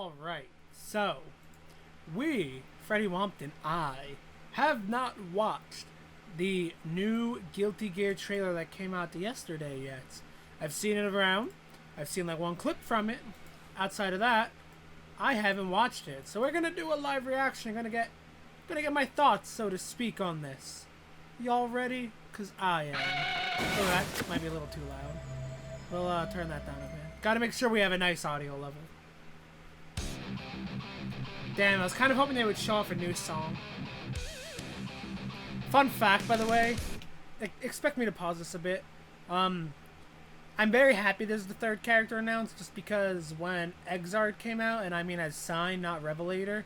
Alright, so we, Freddie Wompton, have not watched the new Guilty Gear trailer that came out yesterday yet. I've seen it around. I've seen like one clip from it. Outside of that, I haven't watched it. So we're gonna do a live reaction. I'm gonna get my thoughts, so to speak, on this. Y'all ready? Cause I am. Oh, that might be a little too loud. We'll turn that down a bit. Gotta make sure we have a nice audio level. Damn, I was kind of hoping they would show off a new song. Fun fact, by the way, expect me to pause this a bit. I'm very happy this is the third character announced, just because when Exard came out, and I mean as Sign, not Revelator,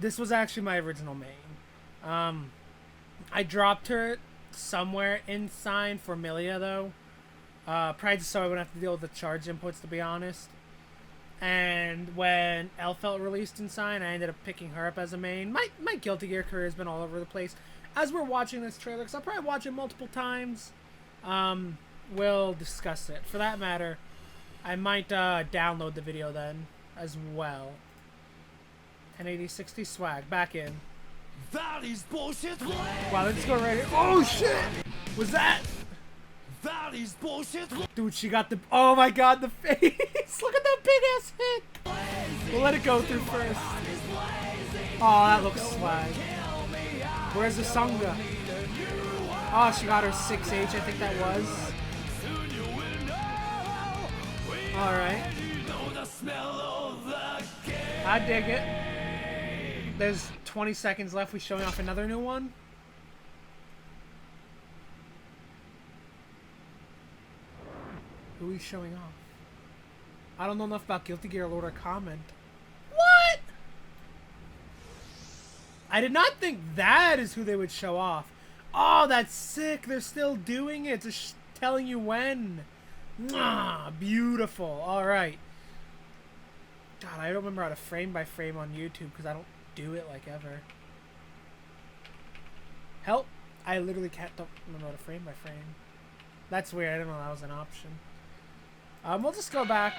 this was actually my original main. I dropped her somewhere in Sign for Milia, though. Probably just so I wouldn't have to deal with the charge inputs, to be honest. And when Elphelt released in Sign, I ended up picking her up as a main. My Guilty Gear career has been all over the place. As we're watching this trailer, because I'll probably watch it multiple times, we'll discuss it. For that matter, I might download the video then as well. 1080-60 swag, back in. That is bullshit. Wow, let's go right here. Oh shit! Was that? That is bullshit. Dude, she got the... Oh my god, the face! Look at that big ass hit! We'll let it go through first. Oh, that looks swag. Where's the Sunga? Oh, she got her 6H, I think that was. Alright. I dig it. There's 20 seconds left. We showing off another new one. Who are we showing off? I don't know enough about Guilty Gear Lord or comment. What? I did not think that is who they would show off. Oh, that's sick. They're still doing it. Just telling you when. Mwah, beautiful. All right. God, I don't remember how to frame by frame on YouTube because I don't do it like ever. Help. I literally don't remember how to frame by frame. That's weird. I didn't know that was an option. We'll just go back.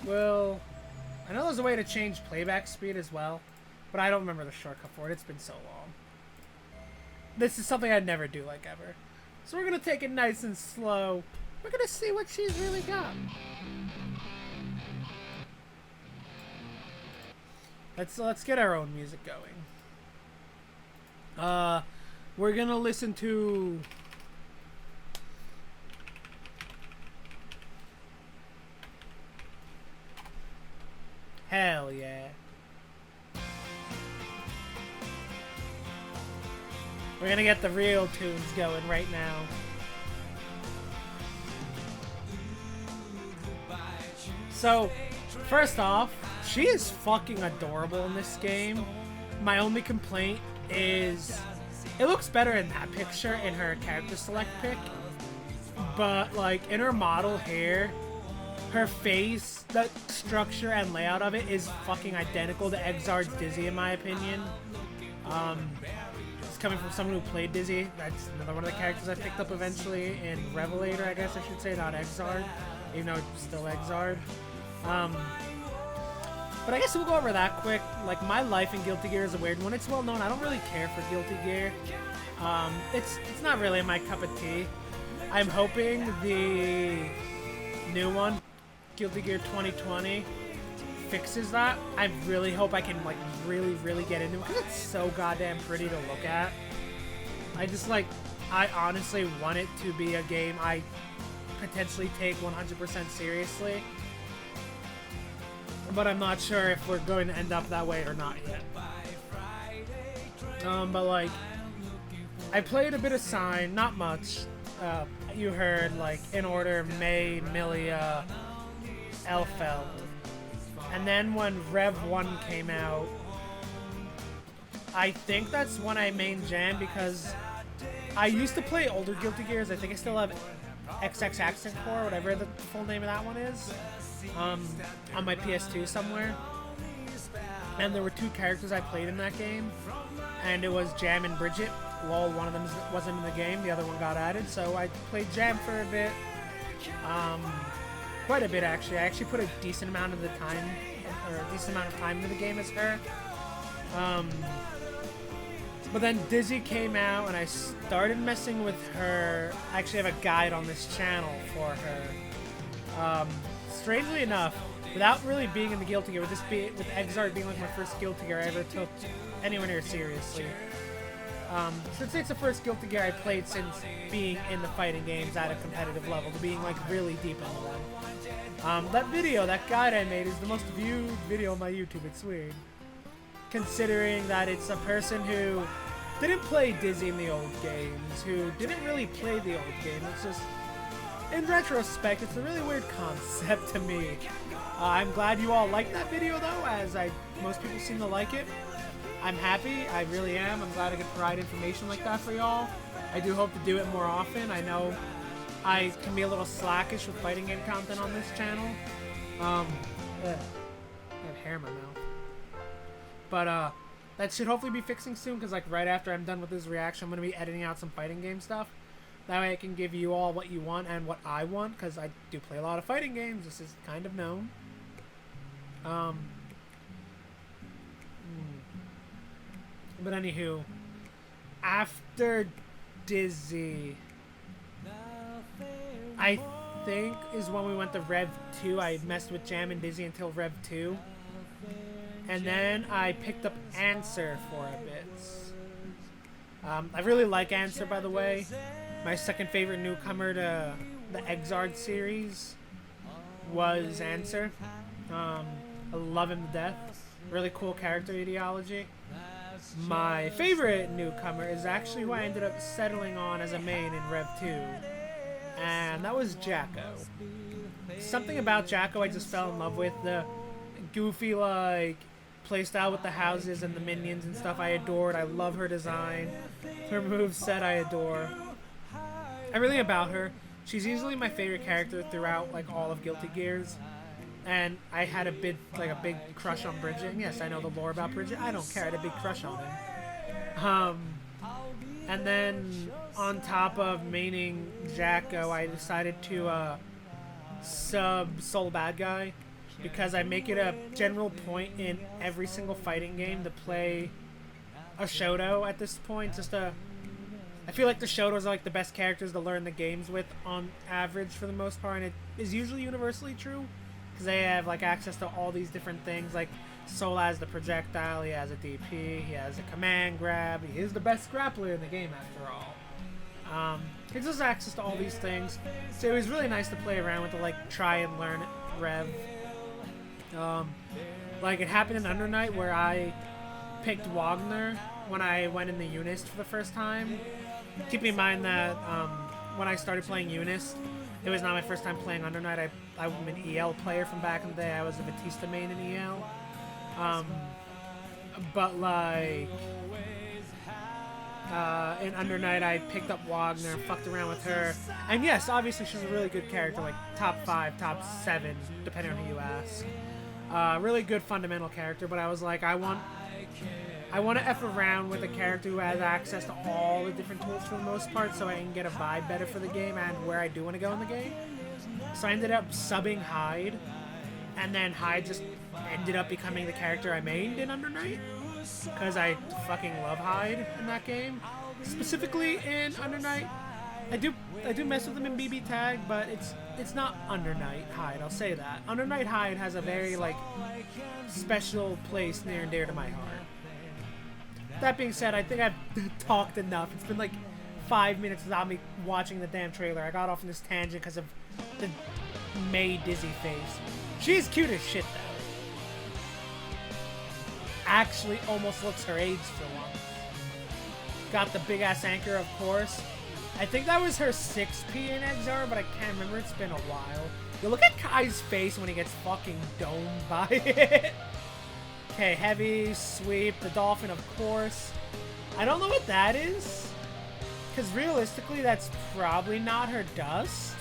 I know there's a way to change playback speed as well, but I don't remember the shortcut for it. It's been so long. This is something I'd never do like ever. So we're gonna take it nice and slow. We're gonna see what she's really got. Let's get our own music going. We're gonna listen to... Hell yeah. We're gonna get the real tunes going right now. So, first off, she is fucking adorable in this game. My only complaint is it looks better in that picture in her character select pick. But like in her model here, her face, the structure and layout of it is fucking identical to Exard's Dizzy in my opinion. It's coming from someone who played Dizzy. That's another one of the characters I picked up eventually in Revelator, I guess I should say, not Exard, even though it's still Exard. But I guess we'll go over that quick. Like, my life in Guilty Gear is a weird one. It's well known. I don't really care for Guilty Gear. It's not really my cup of tea. I'm hoping the new one, Guilty Gear 2020, fixes that. I really hope I can like really get into it because it's so goddamn pretty to look at. I honestly want it to be a game I potentially take 100% seriously, but I'm not sure if we're going to end up that way or not yet. But like, I played a bit of Sign, not much. You heard like in order: May, Milia, Elphelt. And then when Rev 1 came out, I think that's when I main Jam because I used to play older Guilty Gears. I think I still have XX Accent Core, whatever the full name of that one is, on my PS2 somewhere. And there were two characters I played in that game, and it was Jam and Bridget. Lol, one of them wasn't in the game, the other one got added, so I played Jam for a bit. Quite a bit, actually. I actually put a decent amount of the time or a decent amount of time into the game as her. But then Dizzy came out, and I started messing with her. I actually have a guide on this channel for her. Strangely enough, without really being in the Guilty Gear, with Exart being like my first Guilty Gear I ever took anywhere near seriously. Since it's the first Guilty Gear I played since being in the fighting games at a competitive level, to being like really deep into them. That video, that guide I made, is the most viewed video on my YouTube. It's weird, considering that it's a person who didn't play Dizzy in the old games, who didn't really play the old game. It's just, in retrospect, it's a really weird concept to me. I'm glad you all like that video though, as most people seem to like it. I'm happy, I really am. I'm glad I could provide information like that for y'all. I do hope to do it more often. I know I can be a little slackish with fighting game content on this channel. I have hair in my mouth. But that should hopefully be fixing soon, because like right after I'm done with this reaction, I'm going to be editing out some fighting game stuff. That way I can give you all what you want and what I want, because I do play a lot of fighting games. This is kind of known. But anywho, after Dizzy, I think is when we went to Rev 2. I messed with Jam and Dizzy until Rev 2. And then I picked up Answer for a bit. I really like Answer, by the way. My second favorite newcomer to the Exard series was Answer. I love him to death. Really cool character ideology. My favorite newcomer is actually who I ended up settling on as a main in Rev 2. And that was Jacko. Something about Jacko I just fell in love with. The goofy, like, playstyle with the houses and the minions and stuff I adored. I love her design. Her moveset I adore. Everything about her. She's easily my favorite character throughout, like, all of Guilty Gears. And I had a big crush on Bridget. And yes, I know the lore about Bridget. I don't care. I had a big crush on him. And then on top of maining Jacko, I decided to sub Soul Bad Guy, because I make it a general point in every single fighting game to play a Shoto at this point. I feel like the Shotos are like the best characters to learn the games with on average for the most part, and it is usually universally true. Because they have like access to all these different things. Like Soul has the projectile, he has a DP, he has a command grab. He is the best grappler in the game after all. He just has access to all these things. So it was really nice to play around with, to like try and learn Rev. Like it happened in Under Night where I picked Wagner when I went in the Eunice for the first time. Keep in mind that when I started playing Eunice, it was not my first time playing Under Night. I'm an EL player from back in the day. I was a Batista main in EL. But like in Under Night, I picked up Wagner, fucked around with her, and yes, obviously she's a really good character, like top 5, top 7, depending on who you ask. Really good fundamental character. But I was like, I want to F around with a character who has access to all the different tools for the most part, so I can get a vibe better for the game and where I do want to go in the game. So I ended up subbing Hyde, and then Hyde just ended up becoming the character I mained in Under Night, because I fucking love Hyde in that game. Specifically in Under Night, I do mess with him in BB Tag, but it's not Under Night Hyde, I'll say that. Under Night Hyde has a very like special place near and dear to my heart. That being said, I think I've talked enough. It's been like 5 minutes without me watching the damn trailer. I got off on this tangent because of the May Dizzy face. She's cute as shit though. Actually almost looks her age for once. Got the big ass anchor, of course. I think that was her 6P in Exar, but I can't remember. It's been a while. Yo, look at Kai's face when he gets fucking domed by it. Okay, heavy, sweep, the dolphin, of course. I don't know what that is, because realistically, that's probably not her dust.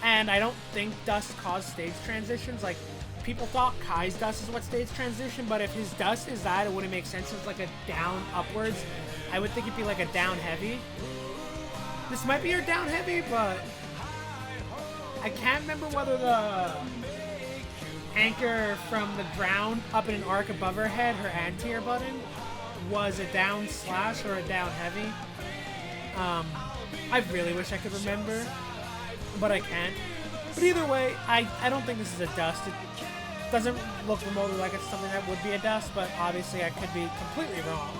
And I don't think dust caused stage transitions. Like, people thought Kai's dust is what stage transition, but if his dust is that, it wouldn't make sense. It's like a down upwards. I would think it'd be like a down heavy. This might be her down heavy, but I can't remember whether anchor from the ground up in an arc above her head, her anti-air button, was a down slash or a down heavy. I really wish I could remember, but I can't. But either way, I don't think this is a dust. It doesn't look remotely like it's something that would be a dust, but obviously I could be completely wrong.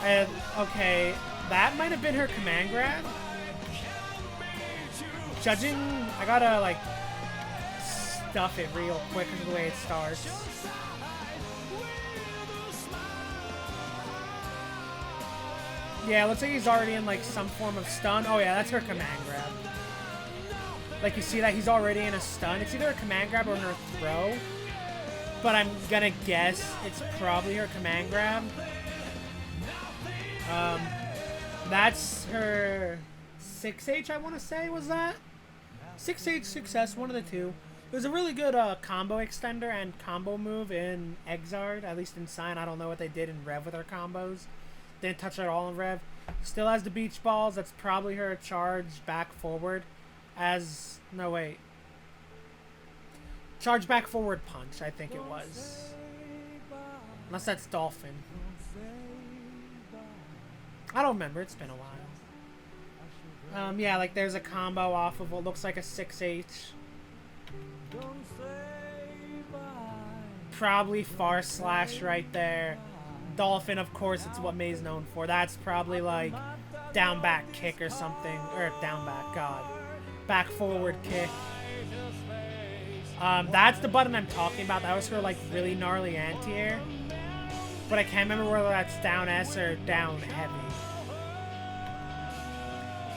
And, okay, that might have been her command grab. Judging, I gotta, like, stuff it real quick because of the way it starts. Yeah, it looks like he's already in, like, some form of stun. Oh, yeah, that's her command grab. Like, you see that? He's already in a stun. It's either a command grab or her throw. But I'm gonna guess it's probably her command grab. That's her 6H, I want to say, was that? 6H success, one of the two. It was a really good combo extender and combo move in Exard, at least in Sign. I don't know what they did in Rev with her combos. Didn't touch it at all in Rev. Still has the beach balls. That's probably her charge back forward as... No, wait. Charge back forward punch, I think it was. Unless that's Dolphin. I don't remember. It's been a while. Yeah, like there's a combo off of what looks like a 6H. Probably far slash right there. Dolphin, of course, it's what May's known for. That's probably like down back kick or something. Or down back, God. Back forward kick. That's the button I'm talking about. That was her like really gnarly anti-air. But I can't remember whether that's down S or down heavy.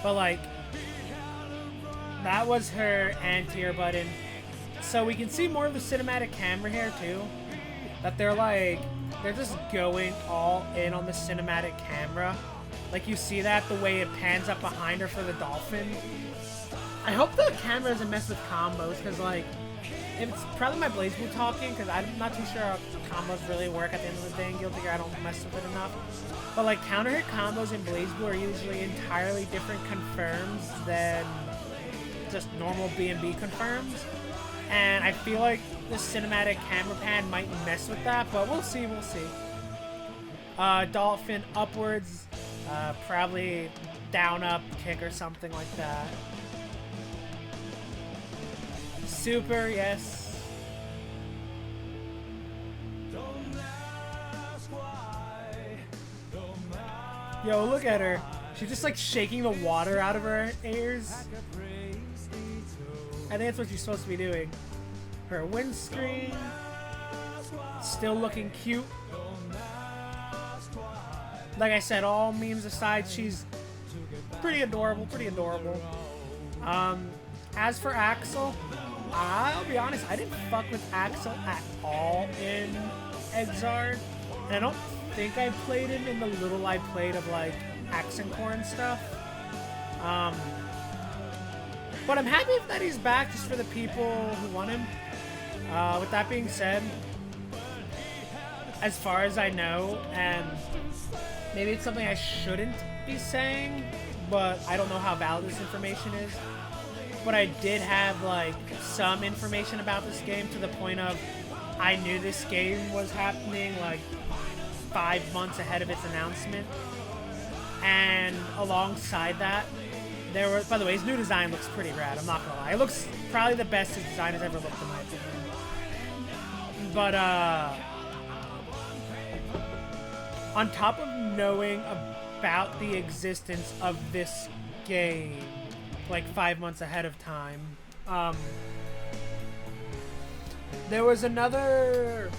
But like, that was her anti-air button. So we can see more of the cinematic camera here too. That they're just going all in on the cinematic camera. Like you see that, the way it pans up behind her for the Dolphin. I hope the camera doesn't mess with combos, because like, it's probably my BlazBlue talking, because I'm not too sure how combos really work at the end of the day in Guilty Gear. I don't mess with it enough. But like, counter hit combos in BlazBlue are usually entirely different confirms than just normal B&B confirms. And I feel like the cinematic camera pan might mess with that, but we'll see, we'll see. Dolphin upwards, probably down up kick or something like that. Super, yes. Yo, look at her. She's just like shaking the water out of her ears. I think that's what she's supposed to be doing. Her windscreen. Still looking cute. Like I said, all memes aside, she's pretty adorable, pretty adorable. As for Axel, I'll be honest, I didn't fuck with Axel at all in Exard. And I don't think I played him in the little I played of like Axencore and stuff. But I'm happy that he's back just for the people who want him. With that being said, as far as I know, and maybe it's something I shouldn't be saying, but I don't know how valid this information is. But I did have like some information about this game to the point of I knew this game was happening like 5 months ahead of its announcement. And alongside that, there were, by the way, his new design looks pretty rad, I'm not gonna lie. It looks probably the best his design has ever looked in my opinion. But on top of knowing about the existence of this game like 5 months ahead of time, there was another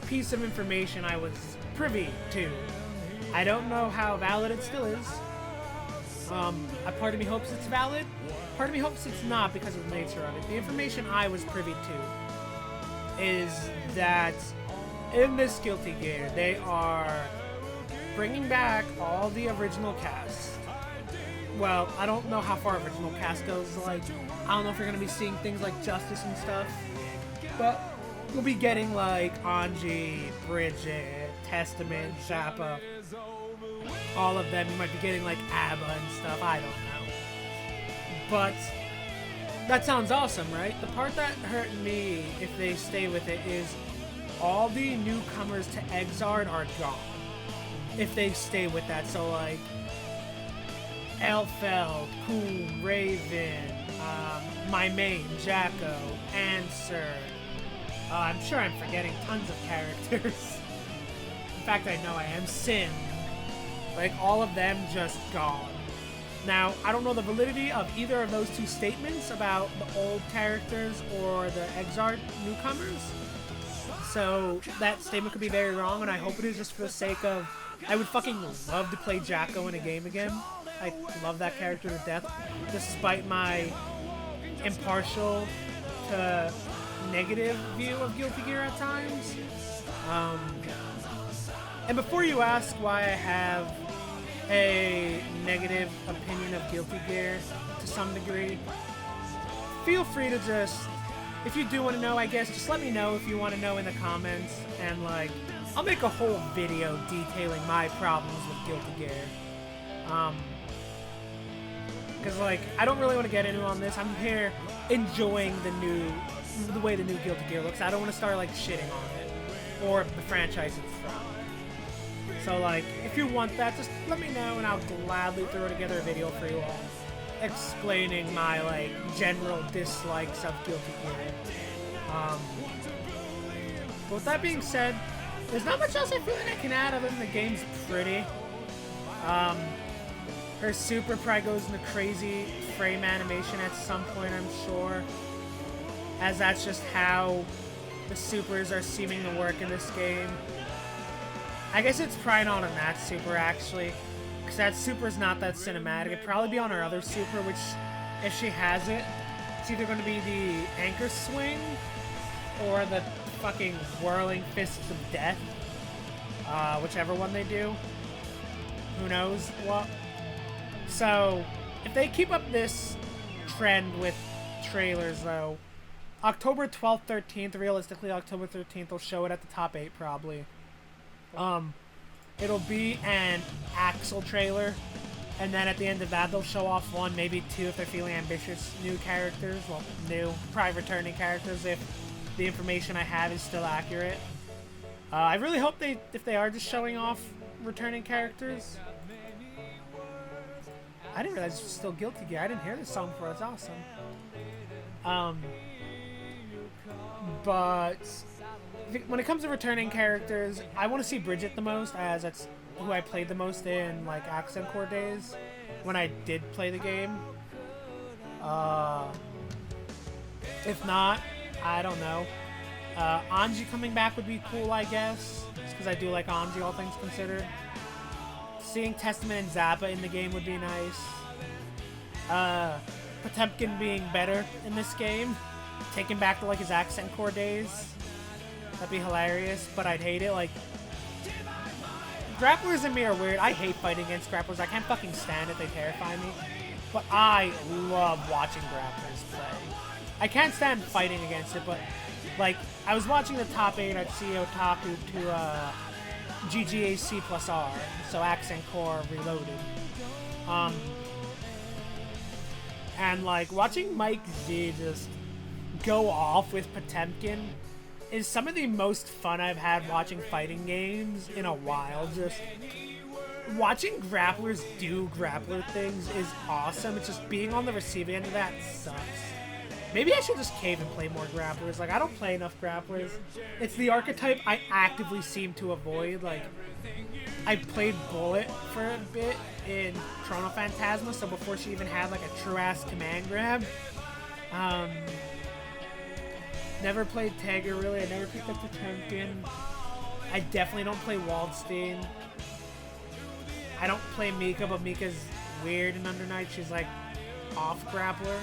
piece of information I was privy to. I don't know how valid it still is. A part of me hopes it's valid. Part of me hopes it's not because of the nature of it. The information I was privy to is that in this Guilty Gear, they are bringing back all the original cast. Well, I don't know how far original cast goes. Like, I don't know if you're going to be seeing things like Justice and stuff. But you'll be getting like Anji, Bridget, Testament, Zappa. All of them. You might be getting like ABBA and stuff. I don't know. But That sounds awesome, right? The part that hurt me, if they stay with it, is all the newcomers to Exard are gone. If they stay with that, so like Elfeld, Coon, Raven, my main, Jacko, Answer. I'm sure I'm forgetting tons of characters. In fact, I know I am. Sin. Like, all of them just gone. Now, I don't know the validity of either of those two statements about the old characters or the Exard newcomers. So, that statement could be very wrong, and I hope it is just for the sake of... I would fucking love to play Jacko in a game again. I love that character to death, despite my impartial to negative view of Guilty Gear at times. And before you ask why I have a negative opinion of Guilty Gear to some degree, feel free to just, if you do want to know, I guess, just let me know if you want to know in the comments, and like, I'll make a whole video detailing my problems with Guilty Gear. Because, like, I don't really want to get into on this. I'm here enjoying the way the new Guilty Gear looks. I don't want to start, like, shitting on it. Or the franchise it's from. So, like, if you want that, just let me know and I'll gladly throw together a video for you all explaining my, like, general dislikes of Guilty Gear. But with that being said, there's not much else I feel like I can add other than the game's pretty. Her super probably goes into crazy frame animation at some point, I'm sure. As that's just how the supers are seeming to work in this game. I guess it's probably not on that super, actually. Because that super's not that cinematic. It'd probably be on her other super, which, if she has it, it's either going to be the Anchor Swing or the fucking Whirling Fists of Death. Whichever one they do. Who knows what. So, if they keep up this trend with trailers, though, October 12th, 13th, realistically October 13th, they'll show it at the top 8, probably. It'll be an Axel trailer, and then at the end of that, they'll show off 1, maybe 2, if they're feeling ambitious, new characters. Well, new, probably returning characters, if the information I have is still accurate. I really hope if they are just showing off returning characters. I didn't realize it was still Guilty Gear. I didn't hear this song before. It's awesome. But when it comes to returning characters, I want to see Bridget the most, as that's who I played the most in, like, Accent Core days, when I did play the game. If not, I don't know. Anji coming back would be cool, I guess, just because I do like Anji, all things considered. Seeing Testament and Zappa in the game would be nice. Potemkin being better in this game. Taking back to, like, his Accent Core days. That'd be hilarious, but I'd hate it. Like, grapplers and me are weird. I hate fighting against grapplers. I can't fucking stand it. They terrify me. But I love watching grapplers play. I can't stand fighting against it, but, like, I was watching the top 8 at CEO Otaku to, GGAC plus R, so Accent Core Reloaded. And, like, watching Mike Z just go off with Potemkin is some of the most fun I've had watching fighting games in a while. Just watching grapplers do grappler things is awesome. It's just being on the receiving end of that sucks. Maybe I should just cave and play more grapplers. Like, I don't play enough grapplers. It's the archetype I actively seem to avoid. Like, I played Bullet for a bit in Chrono Phantasma, so before she even had, like, a true-ass command grab. Never played Tagger, really. I never picked up the Potemkin. I definitely don't play Waldstein. I don't play Mika, but Mika's weird in Under Night. She's, like, off-grappler.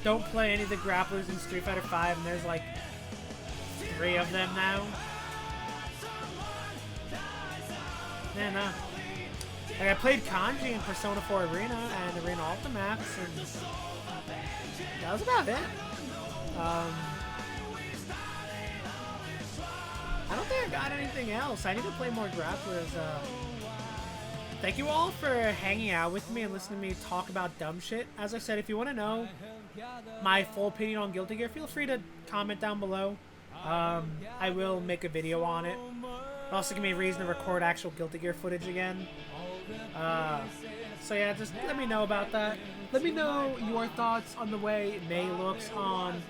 Don't play any of the grapplers in Street Fighter V, and there's, like, 3 of them now. Yeah, no. Like, I played Kanji in Persona 4 Arena and Arena Ultimax, and that was about it. I don't think I got anything else. I need to play more grapplers. thank you all for hanging out with me and listening to me talk about dumb shit. As I said, if you want to know my full opinion on Guilty Gear, feel free to comment down below. I will make a video on it. It'll also give me a reason to record actual Guilty Gear footage again. So yeah, just let me know about that. Let me know your thoughts on the way Mei looks on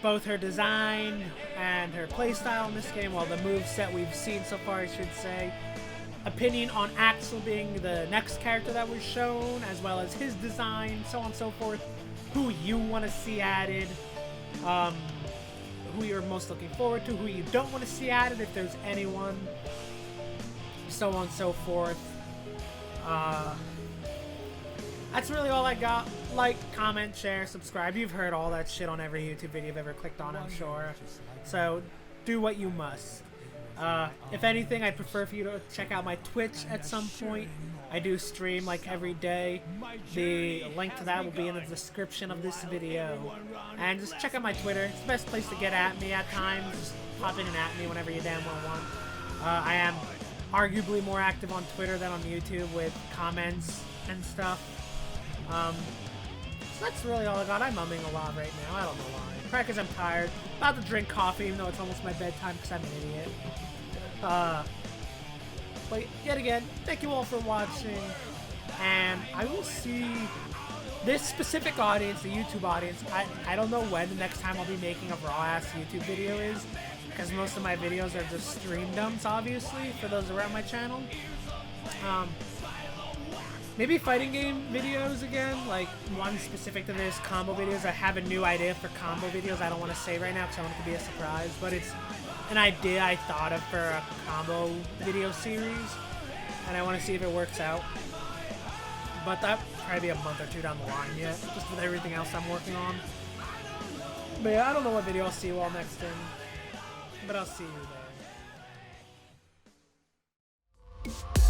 both her design and her playstyle in this game, well, the moveset we've seen so far, I should say. Opinion on Axel being the next character that was shown, as well as his design, so on and so forth. Who you want to see added, who you're most looking forward to, who you don't want to see added, if there's anyone, so on and so forth. That's really all I got. Like, comment, share, subscribe. You've heard all that shit on every YouTube video you've ever clicked on, I'm sure. So, do what you must. If anything, I'd prefer for you to check out my Twitch at some point. I do stream like every day. The link to that will be in the description of this video. And just check out my Twitter. It's the best place to get at me at times. Just pop in and at me whenever you damn well want. I am arguably more active on Twitter than on YouTube with comments and stuff. So that's really all I got. I'm mumbling a lot right now. I don't know why. Probably because I'm tired. About to drink coffee, even though it's almost my bedtime because I'm an idiot. But yet again, thank you all for watching. And I will see this specific audience, the YouTube audience. I don't know when the next time I'll be making a raw-ass YouTube video is, because most of my videos are just stream dumps, obviously, for those around my channel. Maybe fighting game videos again, like one specific to this, combo videos. I have a new idea for combo videos I don't want to say right now because I want it to be a surprise, but it's an idea I thought of for a combo video series, and I want to see if it works out. But that'll probably be a month or two down the line yet, just with everything else I'm working on. But yeah, I don't know what video I'll see you all next in, but I'll see you there.